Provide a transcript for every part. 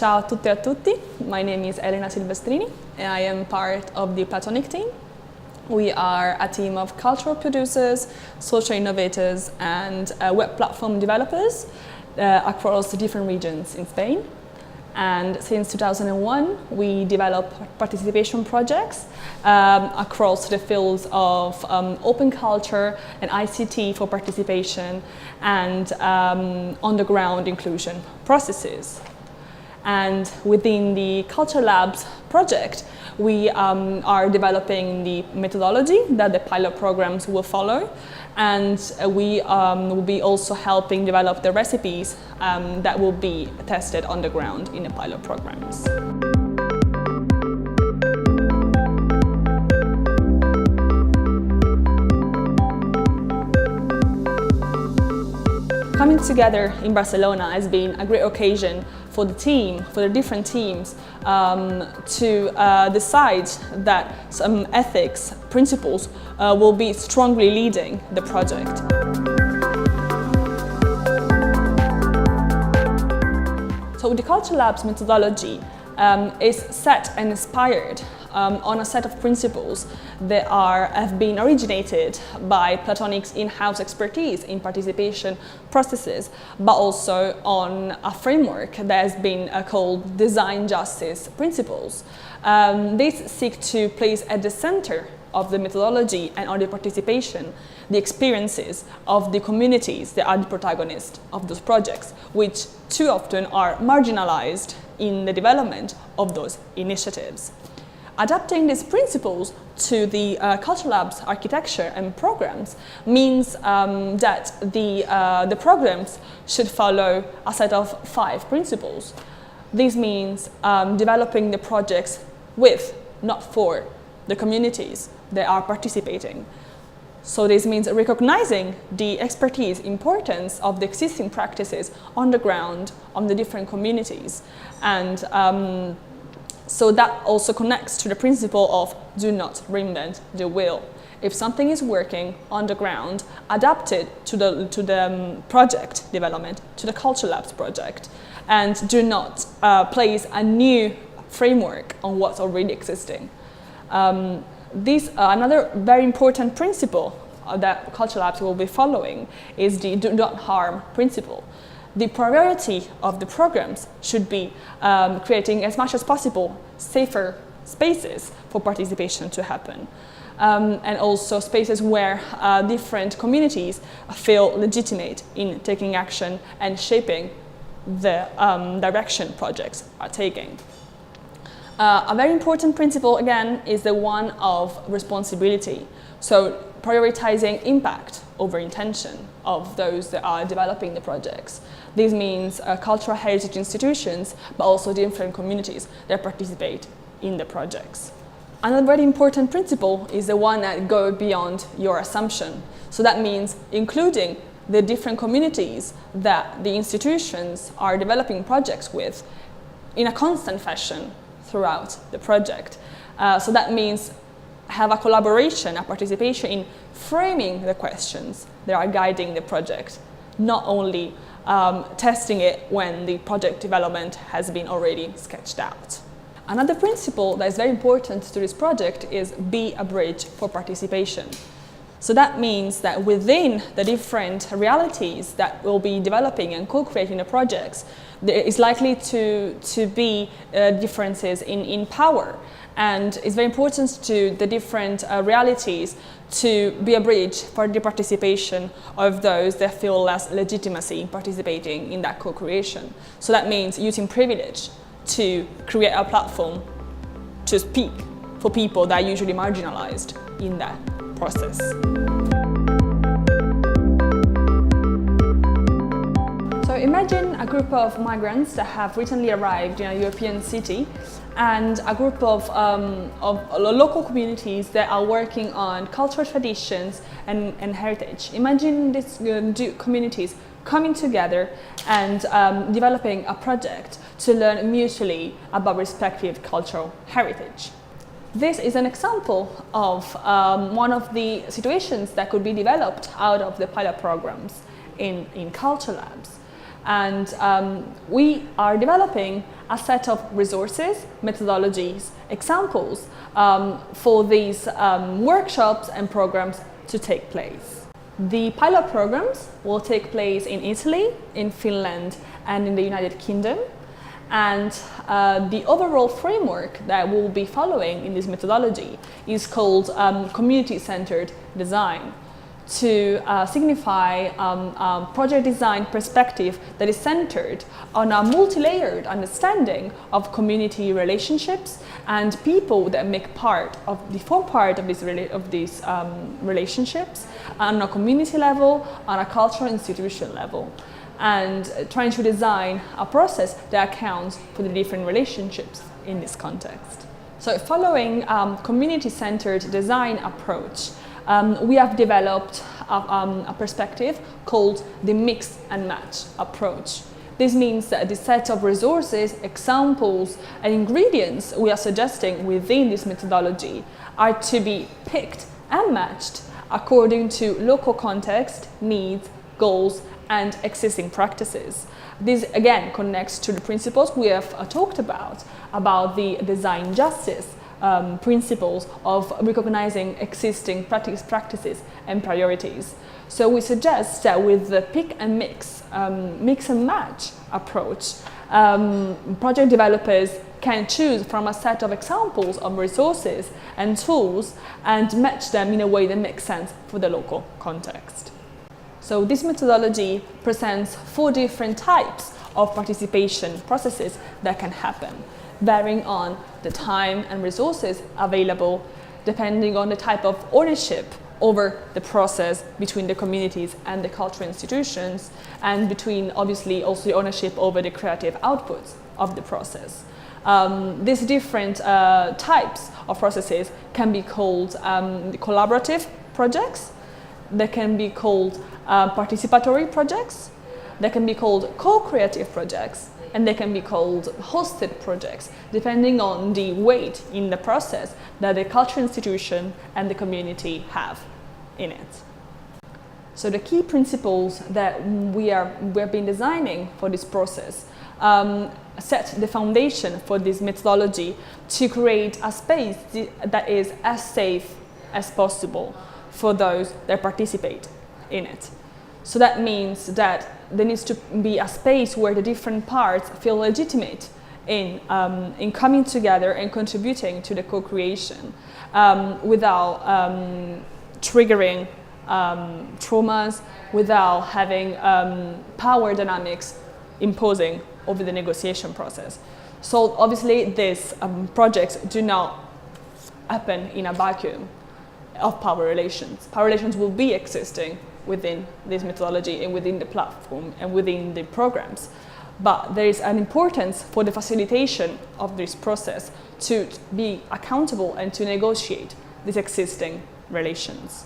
Ciao a tutte e a tutti, my name is Elena Silvestrini and I am part of the Platoniq team. We are a team of cultural producers, social innovators and web platform developers across the different regions in Spain. And since 2001, we develop participation projects across the fields of open culture and ICT for participation and on-the-ground inclusion processes. And within the CultureLabs project, we are developing the methodology that the pilot programs will follow, and we will be also helping develop the recipes that will be tested on the ground in the pilot programs. Coming together in Barcelona has been a great occasion for the team, for the different teams, to decide that some ethics principles will be strongly leading the project. So the CultureLabs methodology is set and inspired on a set of principles that have been originated by Platoniq's in-house expertise in participation processes, but also on a framework that has been called design justice principles. These seek to place at the center of the methodology and of the participation the experiences of the communities that are the protagonists of those projects, which too often are marginalized in the development of those initiatives. Adapting these principles to the CultureLabs architecture and programs means that the programs should follow a set of 5 principles. This means developing the projects with, not for, the communities that are participating. So this means recognizing the expertise, importance of the existing practices on the ground, on the different communities. And so that also connects to the principle of do not reinvent the wheel. If something is working on the ground, adapt it to the project development, to the CultureLabs project, and do not place a new framework on what's already existing. Another very important principle that CultureLabs will be following is the do not harm principle. The priority of the programs should be creating as much as possible safer spaces for participation to happen. And also spaces where different communities feel legitimate in taking action and shaping the direction projects are taking. A very important principle, again, is the one of responsibility. So prioritizing impact over intention of those that are developing the projects. This means cultural heritage institutions, but also different communities that participate in the projects. Another very important principle is the one that goes beyond your assumption. So that means including the different communities that the institutions are developing projects with in a constant fashion throughout the project. So that means have a collaboration, a participation in framing the questions that are guiding the project, not only testing it when the project development has been already sketched out. Another principle that is very important to this project is be a bridge for participation. So that means that within the different realities that we'll be developing and co-creating the projects, there is likely to be differences in power. And it's very important to the different realities to be a bridge for the participation of those that feel less legitimacy in participating in that co-creation. So that means using privilege to create a platform to speak for people that are usually marginalized in that process. So imagine a group of migrants that have recently arrived in a European city and a group of local communities that are working on cultural traditions and heritage. Imagine these communities coming together and developing a project to learn mutually about respective cultural heritage. This is an example of one of the situations that could be developed out of the pilot programs in CultureLabs. And we are developing a set of resources, methodologies, examples for these workshops and programs to take place. The pilot programs will take place in Italy, in Finland, and in the United Kingdom. And the overall framework that we'll be following in this methodology is called community-centered design, to signify a project design perspective that is centered on a multi-layered understanding of community relationships and people that form part of these relationships on a community level, on a cultural institution level, and trying to design a process that accounts for the different relationships in this context. So following community-centered design approach, we have developed a perspective called the mix and match approach. This means that the set of resources, examples, and ingredients we are suggesting within this methodology are to be picked and matched according to local context, needs, goals, and existing practices. This again connects to the principles we have talked about the design justice principles of recognizing existing practices and priorities. So we suggest that with the pick and mix and match approach, project developers can choose from a set of examples of resources and tools and match them in a way that makes sense for the local context. So this methodology presents 4 different types of participation processes that can happen, varying on the time and resources available, depending on the type of ownership over the process between the communities and the cultural institutions, and between obviously also the ownership over the creative outputs of the process. These different types of processes can be called collaborative projects, they can be called participatory projects, they can be called co-creative projects, and they can be called hosted projects, depending on the weight in the process that the cultural institution and the community have in it. So the key principles that we have been designing for this process set the foundation for this methodology to create a space that is as safe as possible for those that participate in it. So that means that there needs to be a space where the different parts feel legitimate in coming together and contributing to the co-creation without triggering traumas, without having power dynamics imposing over the negotiation process. So obviously these projects do not happen in a vacuum of power relations. Power relations will be existing within this methodology and within the platform and within the programs. But there is an importance for the facilitation of this process to be accountable and to negotiate these existing relations.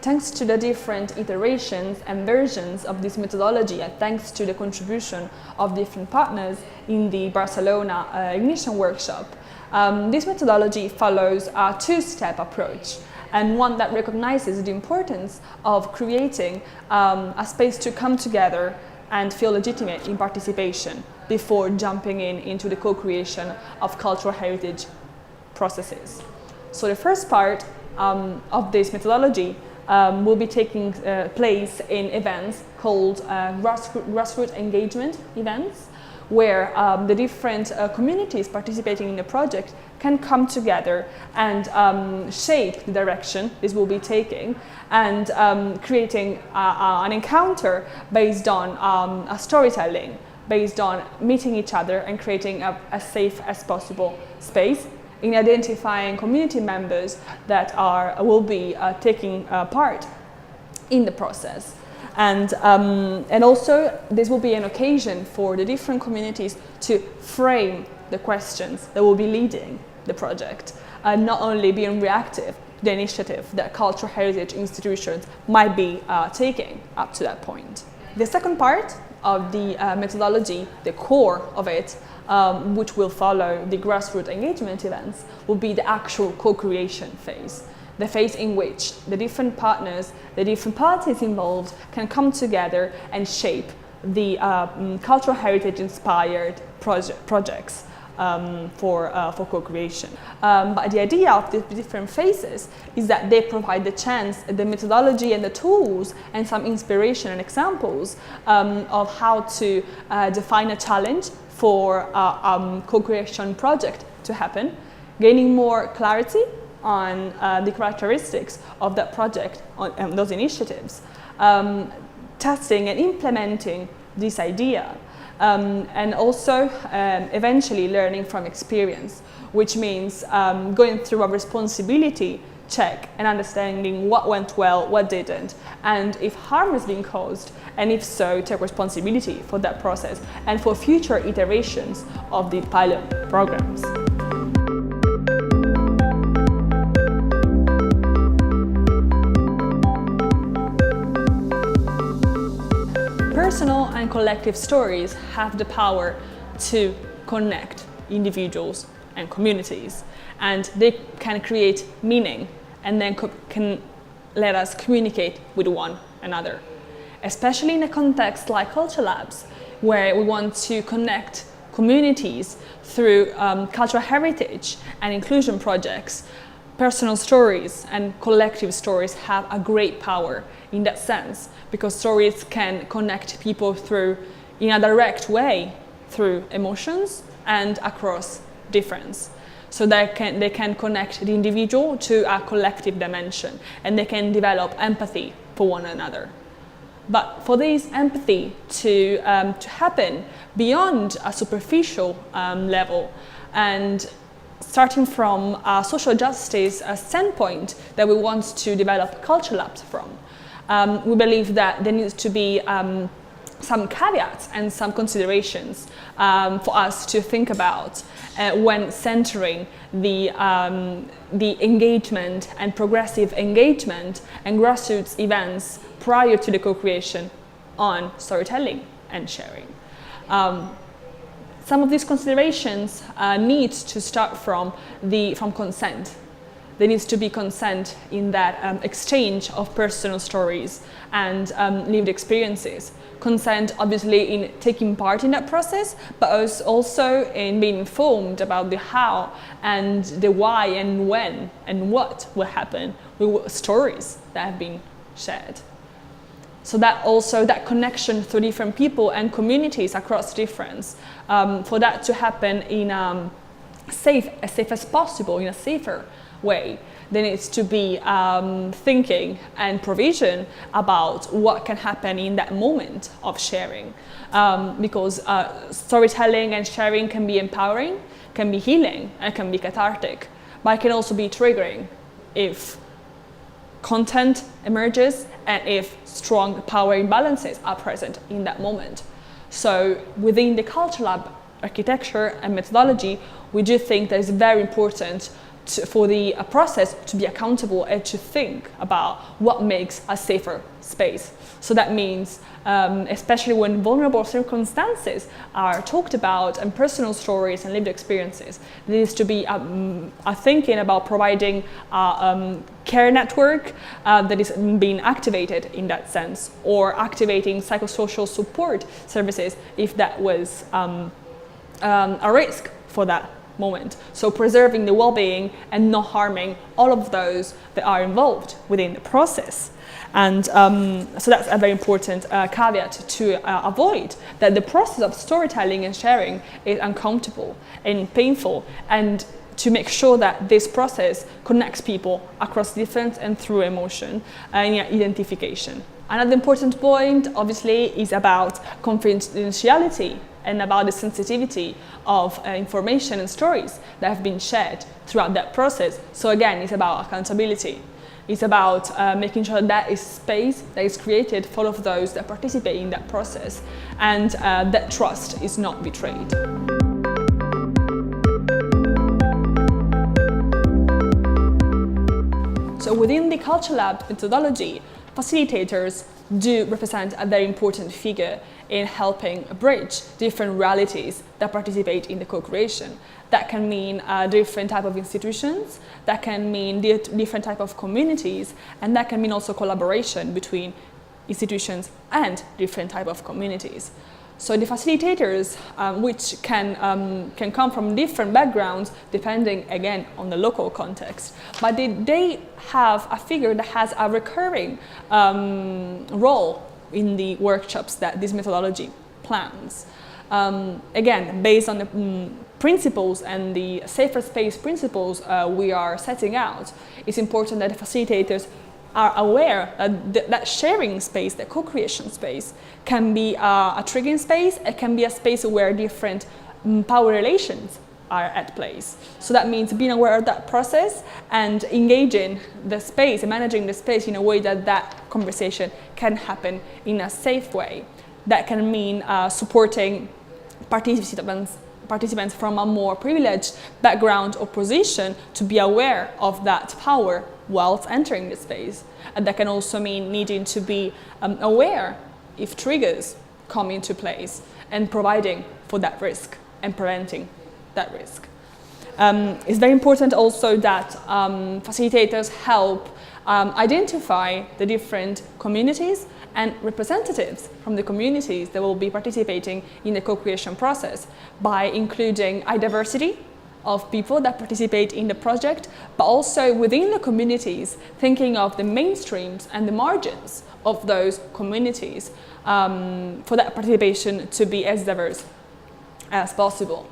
Thanks to the different iterations and versions of this methodology, and thanks to the contribution of different partners in the Barcelona Ignition workshop, this methodology follows a 2-step approach, and one that recognizes the importance of creating a space to come together and feel legitimate in participation before jumping into the co-creation of cultural heritage processes. So the first part of this methodology will be taking place in events called grassroots engagement events, where the different communities participating in the project can come together and shape the direction this will be taking, and creating an encounter based on a storytelling, based on meeting each other and creating as safe as possible space in identifying community members that will be taking part in the process. And also this will be an occasion for the different communities to frame the questions that will be leading the project, and not only being reactive to the initiative that cultural heritage institutions might be taking up to that point. The second part of the methodology, the core of it, which will follow the grassroots engagement events, will be the actual co-creation phase. The phase in which the different partners, the different parties involved can come together and shape the cultural heritage inspired projects for co-creation. But the idea of the different phases is that they provide the chance, the methodology and the tools and some inspiration and examples of how to define a challenge for a co-creation project to happen, gaining more clarity on the characteristics of that project and those initiatives, testing and implementing this idea, and also eventually learning from experience, which means going through a responsibility check and understanding what went well, what didn't, and if harm has been caused, and if so, take responsibility for that process and for future iterations of the pilot programs. Personal and collective stories have the power to connect individuals and communities, and they can create meaning and then can let us communicate with one another. Especially in a context like CultureLabs, where we want to connect communities through cultural heritage and inclusion projects, personal stories and collective stories have a great power in that sense, because stories can connect people through, in a direct way, through emotions and across difference. So they can connect the individual to a collective dimension, and they can develop empathy for one another. But for this empathy to happen beyond a superficial level, and starting from a social justice standpoint that we want to develop CultureLabs from, we believe that there needs to be some caveats and some considerations for us to think about when centering the engagement and progressive engagement and grassroots events prior to the co-creation on storytelling and sharing. Some of these considerations need to start from consent. There needs to be consent in that exchange of personal stories and lived experiences. Consent, obviously, in taking part in that process, but also in being informed about the how and the why and when and what will happen with stories that have been shared. So that connection through different people and communities across difference, for that to happen in as safe as possible, in a safer way, there needs to be thinking and provision about what can happen in that moment of sharing, because storytelling and sharing can be empowering, can be healing, and can be cathartic, but it can also be triggering if content emerges and if strong power imbalances are present in that moment. So within the CultureLab architecture and methodology, we do think that it's very important for the process to be accountable and to think about what makes a safer space. So that means, especially when vulnerable circumstances are talked about and personal stories and lived experiences, there needs to be a thinking about providing a care network that is being activated in that sense, or activating psychosocial support services if that was a risk for that moment. So preserving the well-being and not harming all of those that are involved within the process. And so that's a very important caveat to avoid that the process of storytelling and sharing is uncomfortable and painful, and to make sure that this process connects people across difference and through emotion and identification. Another important point, obviously, is about confidentiality and about the sensitivity of information and stories that have been shared throughout that process. So again, it's about accountability. It's about making sure that is space that is created for all of those that participate in that process, and that trust is not betrayed. So within the CultureLabs methodology, facilitators do represent a very important figure in helping bridge different realities that participate in the co-creation. That can mean different type of institutions, that can mean different type of communities, and that can mean also collaboration between institutions and different type of communities. So the facilitators, which can come from different backgrounds depending again on the local context, but they have a figure that has a recurring role in the workshops that this methodology plans. Again, based on the principles and the safer space principles we are setting out, it's important that the facilitators are aware that that sharing space, that co-creation space, can be a triggering space. It can be a space where different power relations are at place. So that means being aware of that process and engaging the space and managing the space in a way that that conversation can happen in a safe way. That can mean supporting participants from a more privileged background or position to be aware of that power whilst entering the space. And that can also mean needing to be aware if triggers come into place and providing for that risk and preventing that risk. It's very important also that facilitators help identify the different communities and representatives from the communities that will be participating in the co-creation process by including a diversity of people that participate in the project, but also within the communities, thinking of the mainstreams and the margins of those communities for that participation to be as diverse as possible.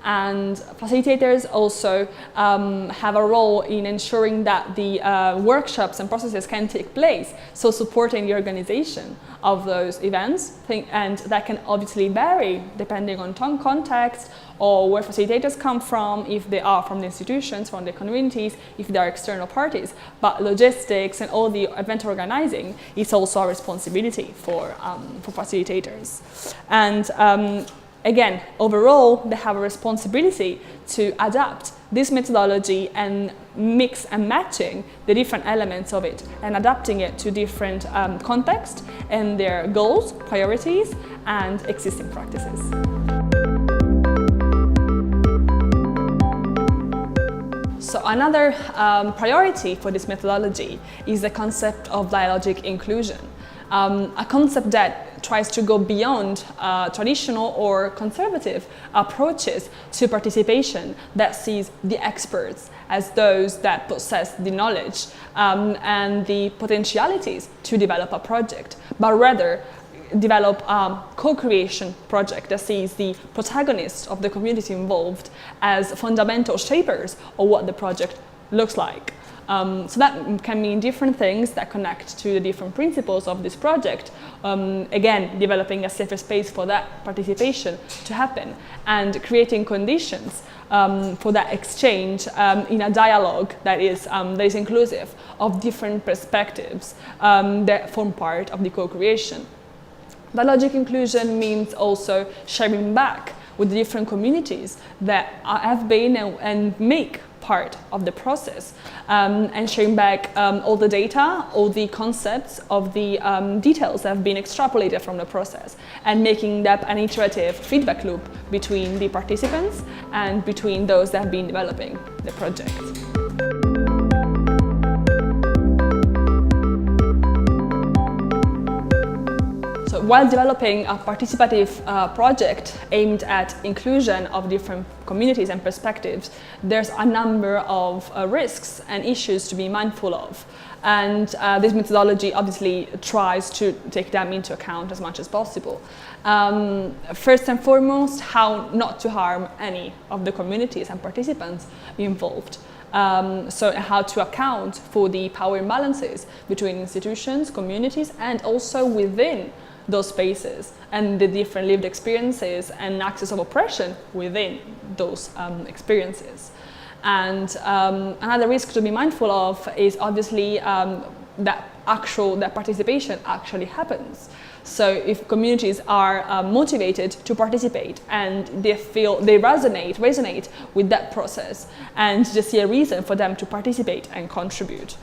And facilitators also have a role in ensuring that the workshops and processes can take place, so supporting the organization of those events, and that can obviously vary depending on context or where facilitators come from, if they are from the institutions, from the communities, if they are external parties. But logistics and all the event organizing is also a responsibility for facilitators. And again, overall, they have a responsibility to adapt this methodology and mix and matching the different elements of it and adapting it to different contexts and their goals, priorities, and existing practices. So another priority for this methodology is the concept of dialogic inclusion. A concept that tries to go beyond traditional or conservative approaches to participation that sees the experts as those that possess the knowledge and the potentialities to develop a project, but rather develop a co-creation project that sees the protagonists of the community involved as fundamental shapers of what the project looks like. So that can mean different things that connect to the different principles of this project. Again, developing a safer space for that participation to happen and creating conditions for that exchange in a dialogue that is inclusive of different perspectives that form part of the co-creation. Dialogic inclusion means also sharing back with the different communities that have been and make part of the process and sharing back all the data, all the concepts of the details that have been extrapolated from the process and making that an iterative feedback loop between the participants and between those that have been developing the project. So while developing a participative project aimed at inclusion of different communities and perspectives, there's a number of risks and issues to be mindful of. And this methodology obviously tries to take them into account as much as possible. First and foremost, how not to harm any of the communities and participants involved. So how to account for the power imbalances between institutions, communities, and also within those spaces and the different lived experiences and access of oppression within those experiences. And another risk to be mindful of is obviously that participation actually happens. So if communities are motivated to participate and they feel they resonate with that process and just see a reason for them to participate and contribute.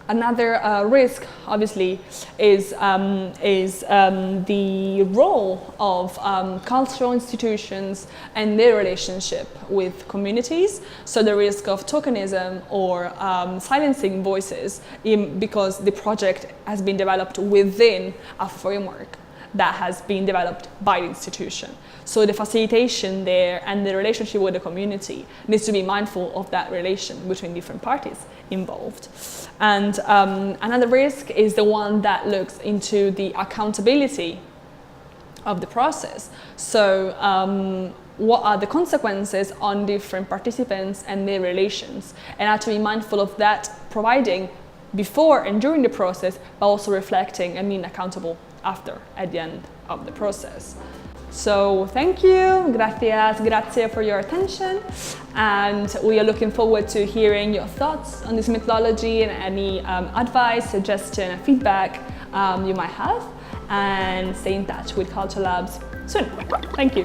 Another risk, obviously, is the role of cultural institutions and their relationship with communities. So the risk of tokenism or silencing voices because the project has been developed within a framework that has been developed by the institution. So the facilitation there and the relationship with the community needs to be mindful of that relation between different parties involved. And another risk is the one that looks into the accountability of the process. So what are the consequences on different participants and their relations? And how to be mindful of that, providing before and during the process, but also reflecting and being accountable after, at the end of the process. So thank you, grazie for your attention, and we are looking forward to hearing your thoughts on this methodology and any advice, suggestion, and feedback you might have, and stay in touch with CultureLabs soon. Thank you.